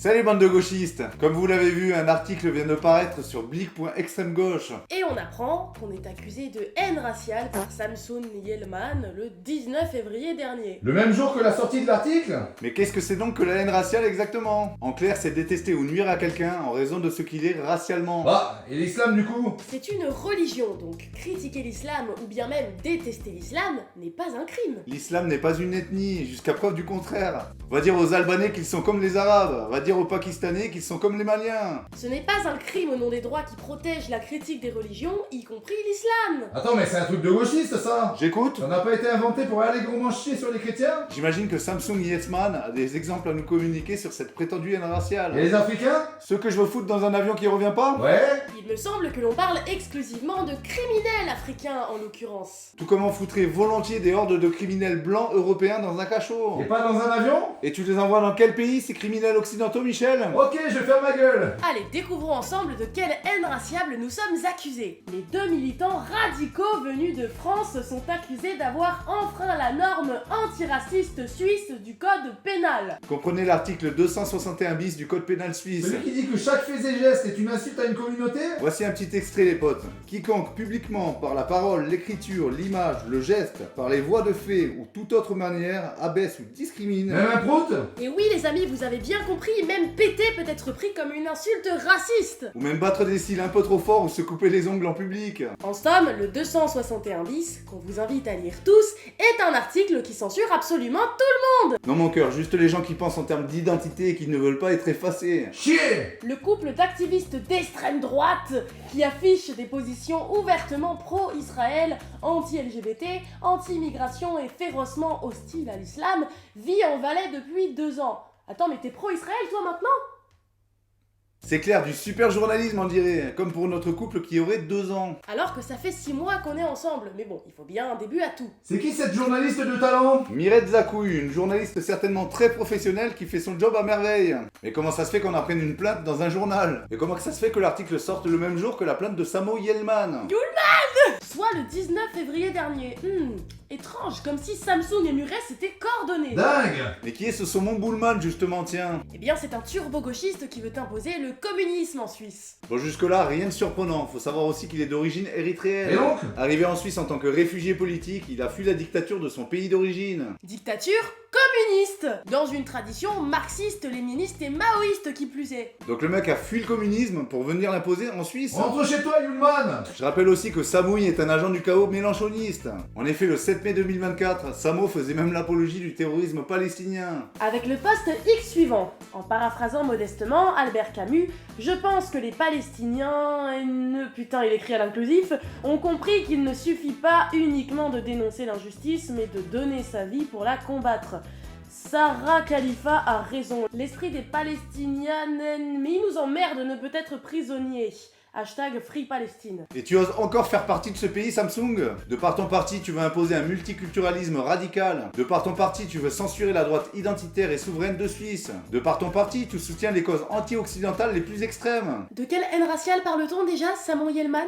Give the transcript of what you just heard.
Salut bande de gauchistes. Comme vous l'avez vu, un article vient de paraître sur Blick.extrême gauche. Et on apprend qu'on est accusé de haine raciale par Samsun Yelman le 19 février dernier. Le même jour que la sortie de l'article? Mais qu'est-ce que c'est donc que la haine raciale exactement? En clair, c'est détester ou nuire à quelqu'un en raison de ce qu'il est racialement. Ah, et l'islam du coup? C'est une religion, donc critiquer l'islam ou bien même détester l'islam n'est pas un crime. L'islam n'est pas une ethnie, jusqu'à preuve du contraire. On va dire aux Albanais qu'ils sont comme les Arabes, on va dire aux Pakistanais qu'ils sont comme les Maliens. Ce n'est pas un crime au nom des droits qui protègent la critique des religions, y compris l'islam. Attends, mais c'est un truc de gauchiste ça! J'écoute. Ça n'a pas été inventé pour aller gourmand chier sur les chrétiens? J'imagine que Samsung Yesman a des exemples à nous communiquer sur cette prétendue haine raciale. Et les Africains? Ceux que je veux foutre dans un avion qui revient pas? Ouais? Il me semble que l'on parle exclusivement de criminels africains en l'occurrence. Tout comme on foutrait volontiers des hordes de criminels blancs européens dans un cachot. Et pas dans un avion? Et tu les envoies dans quel pays ces criminels occidentaux, Michel? Ok, je ferme ma gueule! Allez, découvrons ensemble de quelle haine raciale nous sommes accusés. Les deux militants radicaux venus de France sont accusés d'avoir enfreint la norme antiraciste suisse du code pénal. Comprenez l'article 261 bis du code pénal suisse. Celui qui dit que chaque fait et geste est une insulte à une communauté? Voici un petit extrait les potes. Quiconque publiquement, par la parole, l'écriture, l'image, le geste, par les voies de fait ou toute autre manière, abaisse ou discrimine. Même un prout? Et oui les amis, vous avez bien compris, même péter peut être pris comme une insulte raciste. Ou même battre des cils un peu trop fort ou se couper les ongles en public. En somme, le 261 bis, qu'on vous invite à lire tous, est un article qui censure absolument tout. Non mon cœur, juste les gens qui pensent en termes d'identité et qui ne veulent pas être effacés. Chier! Le couple d'activistes d'extrême droite qui affichent des positions ouvertement pro-Israël, anti-LGBT, anti-immigration et férocement hostiles à l'islam vit en Valais depuis 2 ans. Attends, mais t'es pro-Israël toi maintenant ? C'est clair, du super journalisme on dirait, comme pour notre couple qui aurait 2 ans. Alors que ça fait 6 mois qu'on est ensemble, mais bon, il faut bien un début à tout. C'est qui cette journaliste de talent? Mireille Zakouy, une journaliste certainement très professionnelle qui fait son job à merveille. Mais comment ça se fait qu'on apprenne une plainte dans un journal? Et comment ça se fait que l'article sorte le même jour que la plainte de Samo Yelman? Soit le 19 février dernier. Étrange, comme si Samsung et Muret s'étaient coordonnés. Dingue! Mais qui est ce Saumon Boulman justement, tiens? Eh bien, c'est un turbo-gauchiste qui veut imposer le communisme en Suisse. Bon jusque-là, rien de surprenant, faut savoir aussi qu'il est d'origine érythréenne. Et donc? Arrivé en Suisse en tant que réfugié politique, il a fui la dictature de son pays d'origine. Dictature communiste, dans une tradition marxiste, léniniste et maoïste qui plus est. Donc le mec a fui le communisme pour venir l'imposer en Suisse. Rentre chez toi, Yulman! Je rappelle aussi que Samouy est un agent du chaos mélanchoniste. En effet, le 7 mai 2024, Samo faisait même l'apologie du terrorisme palestinien. Avec le post X suivant, en paraphrasant modestement Albert Camus, je pense que les Palestiniens, putain il écrit à l'inclusif, ont compris qu'il ne suffit pas uniquement de dénoncer l'injustice, mais de donner sa vie pour la combattre. Sarah Khalifa a raison. L'esprit des Palestiniens, mais il nous emmerde, ne peut être prisonnier. Hashtag Free Palestine. Et tu oses encore faire partie de ce pays, Samsung? De par ton parti, tu veux imposer un multiculturalisme radical. De par ton parti, tu veux censurer la droite identitaire et souveraine de Suisse. De par ton parti, tu soutiens les causes anti-occidentales les plus extrêmes. De quelle haine raciale parle-t-on déjà, Samon Yelman ?